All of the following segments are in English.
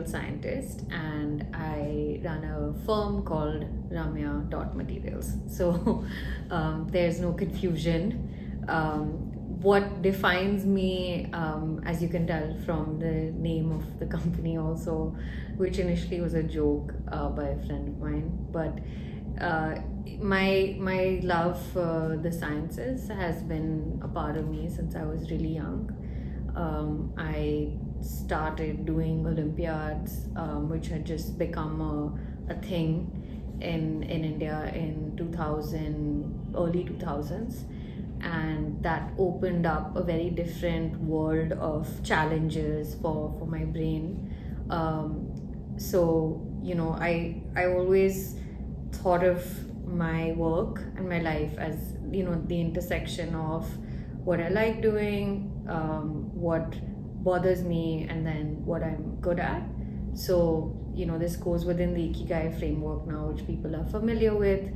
material scientist, and I run a firm called Ramya Materials. So there's no confusion. What defines me, as you can tell from the name of the company also, which initially was a joke by a friend of mine, but my love for the sciences has been a part of me since I was really young. I started doing Olympiads, which had just become a thing in India in 2000, early 2000s. And that opened up a very different world of challenges for my brain. So, I always thought of my work and my life as, the intersection of what I like doing, what bothers me, and then what I'm good at. So, this goes within the Ikigai framework now, which people are familiar with.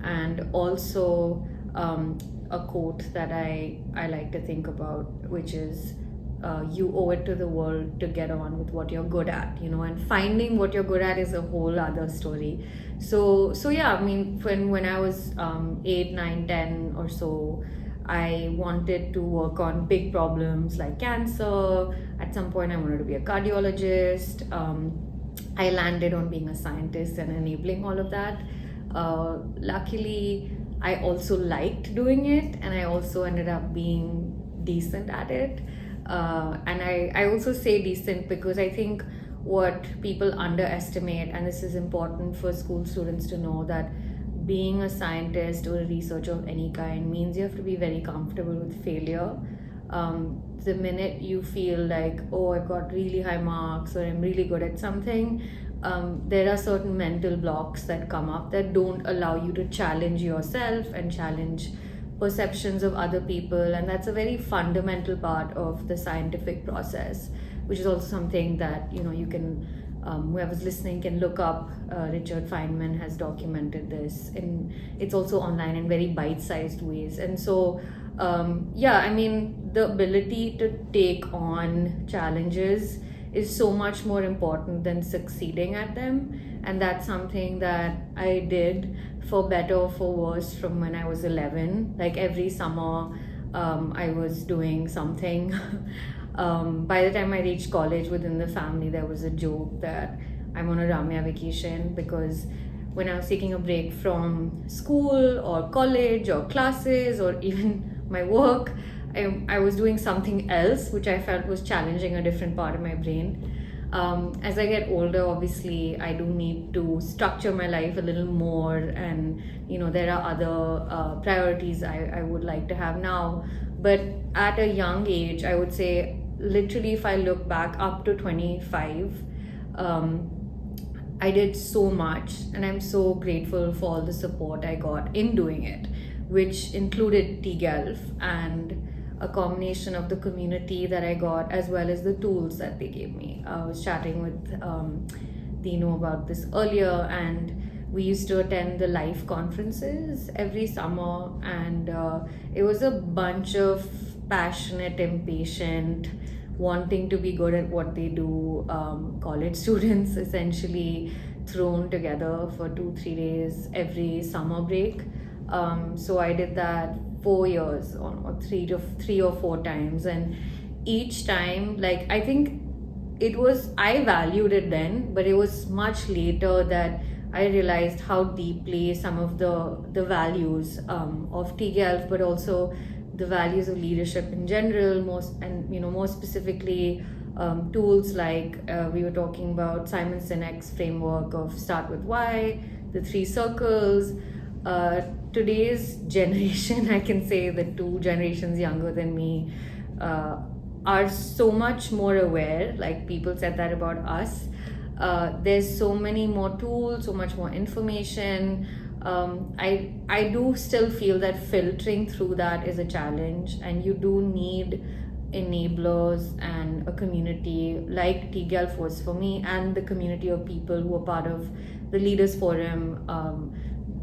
And also a quote that I like to think about, which is, you owe it to the world to get on with what you're good at, and finding what you're good at is a whole other story. So yeah, I mean, when I was 8, 9, 10 or so, I wanted to work on big problems like cancer. At some point, I wanted to be a cardiologist. I landed on being a scientist and enabling all of that. Luckily, I also liked doing it, and I also ended up being decent at it. And I also say decent because I think what people underestimate, and this is important for school students to know, that being a scientist or a researcher of any kind means you have to be very comfortable with failure. The minute you feel like, oh, I've got really high marks or I'm really good at something, there are certain mental blocks that come up that don't allow you to challenge yourself and challenge perceptions of other people. And that's a very fundamental part of the scientific process, which is also something that you can, whoever's listening can look up. Richard Feynman has documented this, and it's also online in very bite-sized ways. And so I mean, the ability to take on challenges is so much more important than succeeding at them. And that's something that I did, for better or for worse, from when I was 11. Like every summer, I was doing something. By the time I reached college, within the family, there was a joke that I'm on a Ramya vacation, because when I was taking a break from school or college or classes or even my work, I was doing something else which I felt was challenging a different part of my brain. As I get older, obviously, I do need to structure my life a little more, and there are other priorities I would like to have now. But at a young age, I would say, literally, if I look back up to 25, I did so much, and I'm so grateful for all the support I got in doing it, which included tGELF and a combination of the community that I got as well as the tools that they gave me. I was chatting with Dino about this earlier, and we used to attend the life conferences every summer, and it was a bunch of passionate, impatient, wanting to be good at what they do, college students essentially thrown together for 2-3 days every summer break. So I did that 4 years, or 3 or 4 times, and each time, like, I think I valued it then, but it was much later that I realized how deeply some of the values of tGELF, but also the values of leadership in general, more specifically tools like we were talking about SINEK'S framework of start with why, the 3 circles. Today's generation, I can say the 2 generations younger than me, are so much more aware. Like, people said that about us. There's so many more tools, so much more information. I do still feel that filtering through that is a challenge, and you do need enablers and a community like tGELF was for me, and the community of people who are part of the Leaders Forum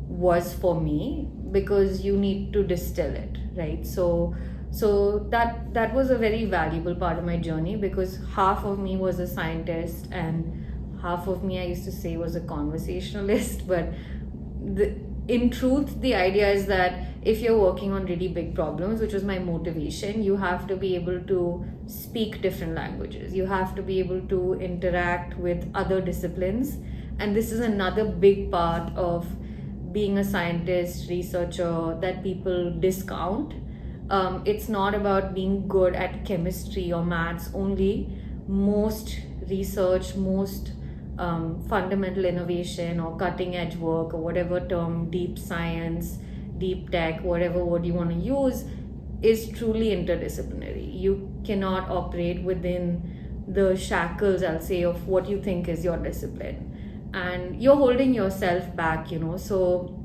was for me, because you need to distill it, right? So So that was a very valuable part of my journey, because half of me was a scientist and half of me, I used to say, was a conversationalist. But in truth, the idea is that if you're working on really big problems, which was my motivation, you have to be able to speak different languages. You have to be able to interact with other disciplines. And this is another big part of being a scientist, researcher, that people discount. It's not about being good at chemistry or maths only. Most research, most fundamental innovation or cutting edge work, or whatever term, deep science, deep tech, whatever word you want to use, is truly interdisciplinary. You cannot operate within the shackles, I'll say, of what you think is your discipline. And you're holding yourself back, So,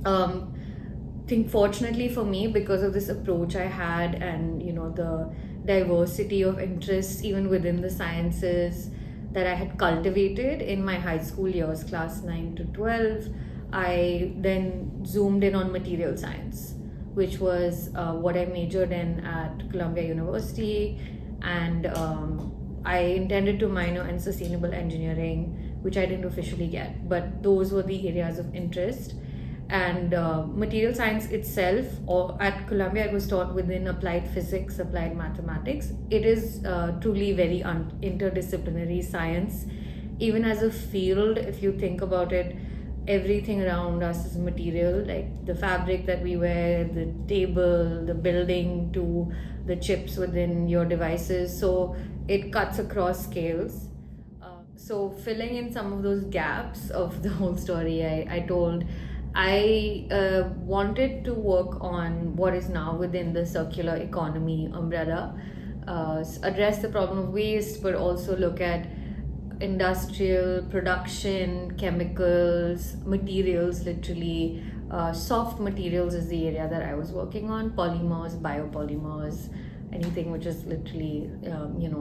I think fortunately for me, because of this approach I had, and the diversity of interests even within the sciences that I had cultivated in my high school years, class 9 to 12, I then zoomed in on material science, which was what I majored in at Columbia University. And I intended to minor in sustainable engineering, which I didn't officially get, but those were the areas of interest. And material science itself, or at Columbia, it was taught within applied physics, applied mathematics. It is truly very interdisciplinary science. Even as a field, if you think about it, everything around us is material, like the fabric that we wear, the table, the building, to the chips within your devices. So it cuts across scales. So filling in some of those gaps of the whole story, I told I wanted to work on what is now within the circular economy umbrella, address the problem of waste, but also look at industrial production, chemicals, materials, literally. Soft materials is the area that I was working on, polymers, biopolymers, anything which is literally,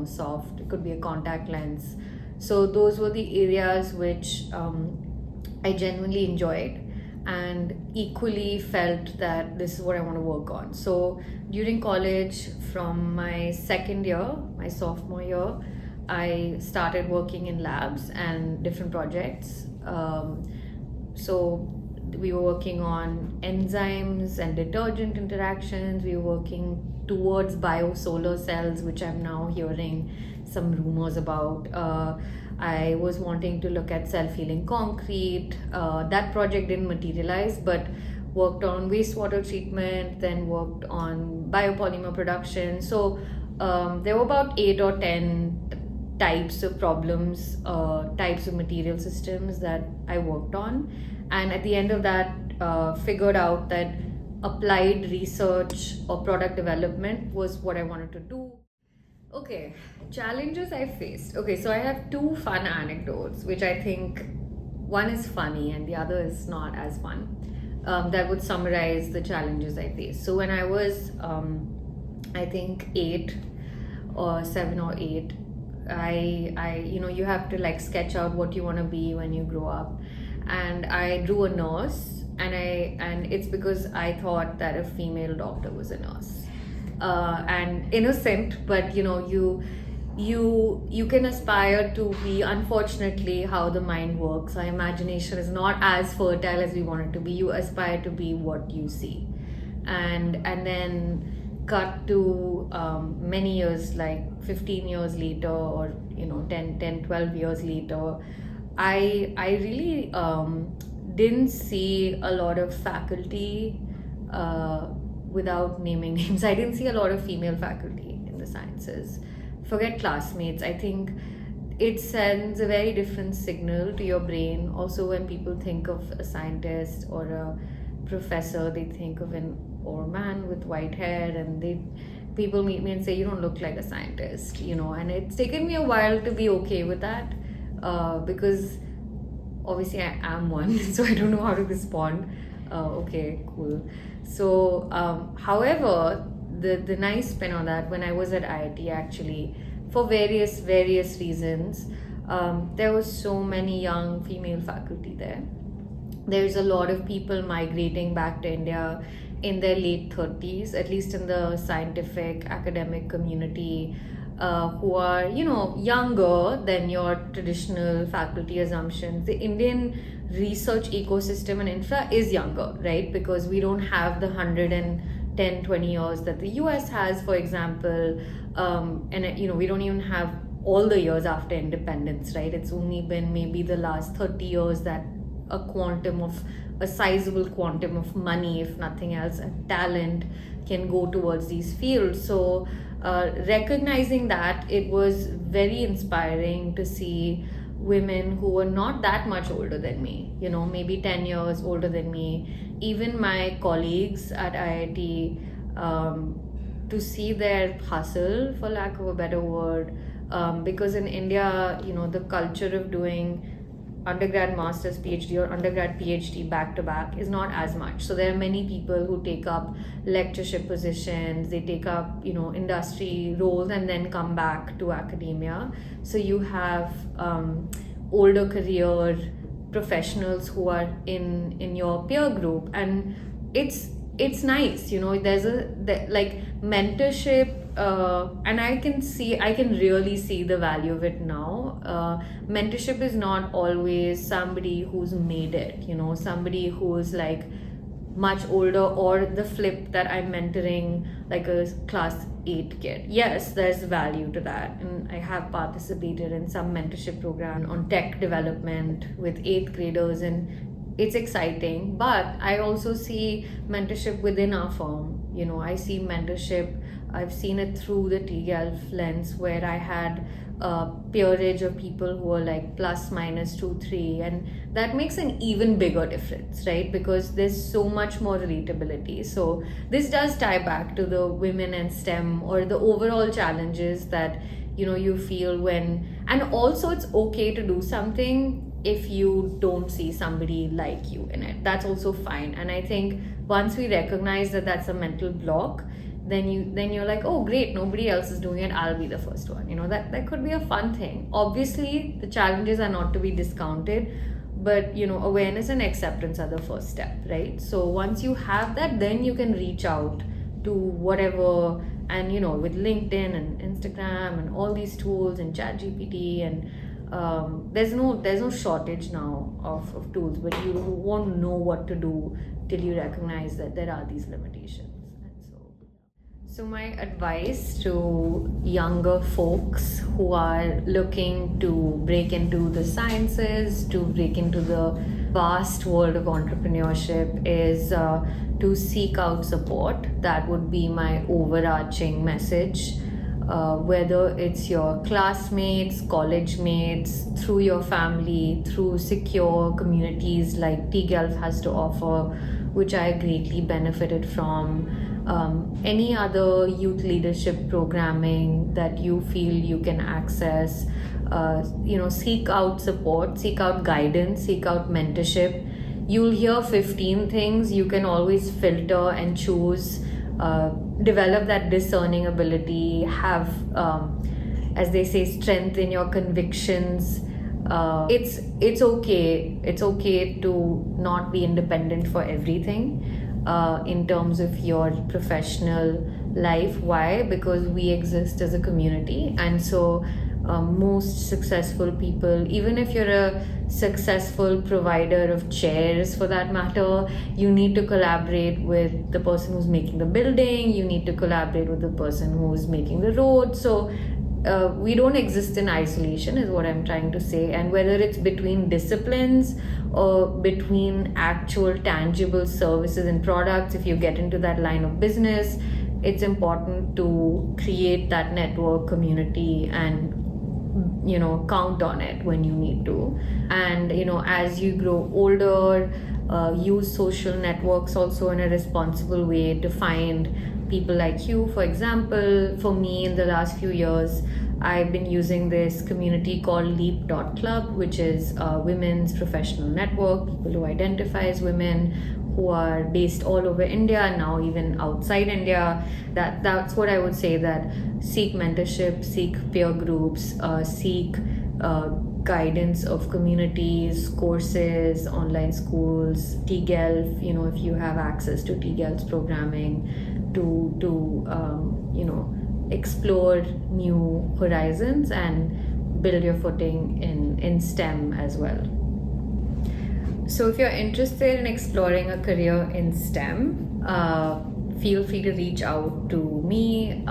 soft. It could be a contact lens. So those were the areas which I genuinely enjoyed, and equally felt that this is what I want to work on. So during college, from my second year, my sophomore year, I started working in labs and different projects. So we were working on enzymes and detergent interactions. We were working towards bio-solar cells, which I'm now hearing some rumors about. I was wanting to look at self-healing concrete. That project didn't materialize, but worked on wastewater treatment, then worked on biopolymer production. So there were about 8 or 10 types of problems, types of material systems that I worked on. And at the end of that, figured out that applied research or product development was what I wanted to do. Okay, challenges I faced. Okay, so I have two fun anecdotes, which I think one is funny and the other is not as fun. That would summarize the challenges I faced. So when I was, I think 8 or 7 or 8, you have to like sketch out what you want to be when you grow up, and I drew a nurse, and it's because I thought that a female doctor was a nurse. And innocent, but you can aspire to be, unfortunately, how the mind works. Our imagination is not as fertile as we want it to be. You aspire to be what you see, and then cut to many years, like 15 years later, or 10 12 years later, I really didn't see a lot of faculty, without naming names. I didn't see a lot of female faculty in the sciences. Forget classmates. I think it sends a very different signal to your brain. Also, when people think of a scientist or a professor, they think of an old man with white hair, and people meet me and say, you don't look like a scientist, and it's taken me a while to be okay with that, because obviously I am one, so I don't know how to respond. Okay, cool. So, however, the nice spin on that, when I was at IIT, actually, for various reasons, there was so many young female faculty there. There's a lot of people migrating back to India in their late 30s, at least in the scientific academic community, who are, younger than your traditional faculty assumptions. The Indian research ecosystem and infra is younger, right? Because we don't have the 110, 20 years that the US has, for example. And, we don't even have all the years after independence, right? It's only been maybe the last 30 years that a sizable quantum of money, if nothing else, and talent can go towards these fields. So recognizing that, it was very inspiring to see women who were not that much older than me, maybe 10 years older than me, even my colleagues at IIT, to see their hustle, for lack of a better word, because in India, the culture of doing undergrad, master's, PhD, or undergrad, PhD back to back is not as much. So there are many people who take up lectureship positions, they take up, industry roles and then come back to academia. So you have older career professionals who are in your peer group, and it's nice, there's like mentorship. And I can really see the value of it now. Mentorship is not always somebody who's made it, somebody who's like much older, or the flip that I'm mentoring like a class 8 kid. Yes, there's value to that, and I have participated in some mentorship program on tech development with 8th graders, and it's exciting. But I also see mentorship within our firm. I see mentorship, I've seen it through the tGELF lens, where I had a peerage of people who are like plus minus 2, 3, and that makes an even bigger difference, right? Because there's so much more relatability. So this does tie back to the women and STEM, or the overall challenges that you feel when, and also it's okay to do something if you don't see somebody like you in it. That's also fine. And I think once we recognize that that's a mental block, then you're like, oh great, nobody else is doing it, I'll be the first one. That could be a fun thing. Obviously the challenges are not to be discounted, but awareness and acceptance are the first step, right? So once you have that, then you can reach out to whatever, and with LinkedIn and Instagram and all these tools and ChatGPT, and there's no shortage now of tools, but you won't know what to do till you recognize that there are these limitations. So my advice to younger folks who are looking to break into the sciences, to break into the vast world of entrepreneurship, is to seek out support. That would be my overarching message. Whether it's your classmates, college mates, through your family, through secure communities like tGELF has to offer, which I greatly benefited from. Any other youth leadership programming that you feel you can access, seek out support, seek out guidance, seek out mentorship. You'll hear 15 things. You can always filter and choose, develop that discerning ability, have, as they say, strength in your convictions. It's okay to not be independent for everything. In terms of your professional life. Why? Because we exist as a community, and so most successful people, even if you're a successful provider of chairs for that matter, you need to collaborate with the person who's making the building, you need to collaborate with the person who's making the road. So we don't exist in isolation, is what I'm trying to say. And whether it's between disciplines or between actual tangible services and products, if you get into that line of business, it's important to create that network community and count on it when you need to. And as you grow older, use social networks also in a responsible way to find people like you. For example, for me in the last few years, I've been using this community called leap.club, which is a women's professional network, people who identify as women, who are based all over India, now even outside India. That's what I would say, that seek mentorship, seek peer groups, seek guidance of communities, courses, online schools, tGELF, if you have access to tGELF's programming, to explore new horizons and build your footing in STEM as well. So if you're interested in exploring a career in STEM, feel free to reach out to me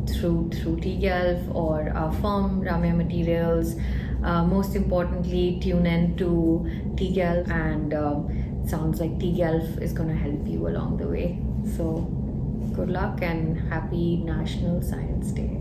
through tGELF or our firm, Ramya Materials. Most importantly, tune in to tGELF, and it sounds like tGELF is going to help you along the way. So good luck and happy National Science Day.